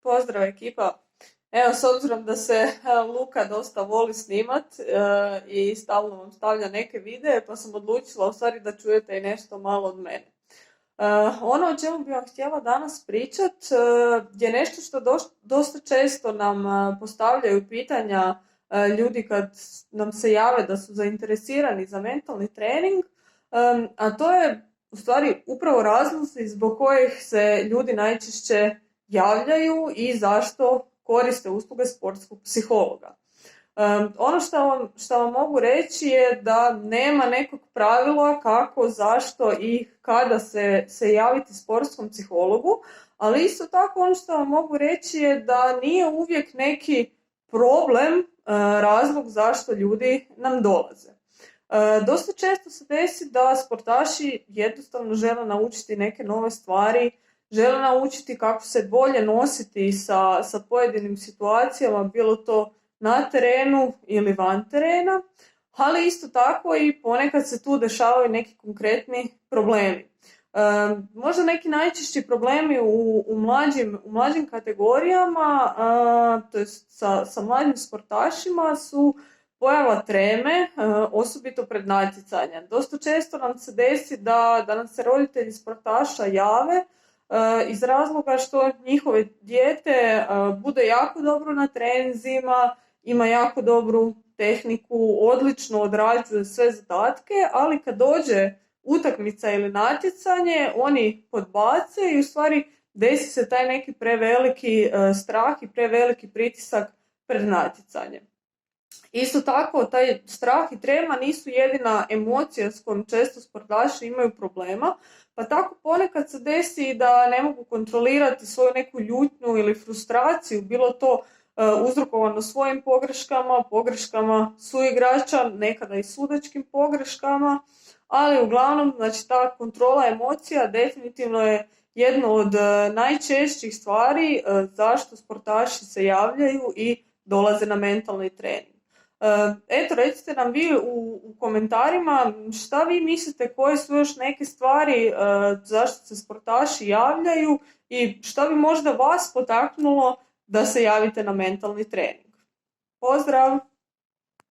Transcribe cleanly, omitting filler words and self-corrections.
Pozdrav ekipa. Evo, s obzirom da se Luka dosta voli snimat i stalno vam stavlja neke videe, pa sam odlučila u stvari da čujete i nešto malo od mene. Ono o čemu bih vam htjela danas pričat je nešto što dosta često nam postavljaju pitanja ljudi kad nam se jave da su zainteresirani za mentalni trening, a to je u stvari upravo razlozi zbog kojih se ljudi najčešće javljaju i zašto koriste usluge sportskog psihologa. Ono što vam mogu reći je da nema nekog pravila kako, zašto i kada se javiti sportskom psihologu, ali isto tako ono što vam mogu reći je da nije uvijek neki problem razlog zašto ljudi nam dolaze. Dosta često se desi da sportaši jednostavno žele naučiti neke nove stvari, žele naučiti kako se bolje nositi sa pojedinim situacijama, bilo to na terenu ili van terena, ali isto tako i ponekad se tu dešavaju neki konkretni problemi. Možda neki najčešći problemi u mlađim kategorijama, to je sa mlađim sportašima, su pojava treme, osobito pred natjecanja. Dosta često nam se desi da nam se roditelji sportaša jave iz razloga što njihove dijete bude jako dobro na treninzima, ima jako dobru tehniku, odlično odrađuje sve zadatke, ali kad dođe utakmica ili natjecanje, oni podbace i u stvari desi se taj neki preveliki strah i preveliki pritisak pred natjecanjem. Isto tako, taj strah i trema nisu jedina emocija s kojom često sportaši imaju problema, pa tako ponekad se desi da ne mogu kontrolirati svoju neku ljutnju ili frustraciju, bilo to uzrokovano svojim pogreškama suigrača, nekada i sudačkim pogreškama, ali uglavnom znači, ta kontrola emocija definitivno je jedno od najčešćih stvari zašto sportaši se javljaju i dolaze na mentalni trening. Eto, recite nam vi u komentarima šta vi mislite, koje su još neke stvari zašto se sportaši javljaju i šta bi možda vas potaknulo da se javite na mentalni trening. Pozdrav!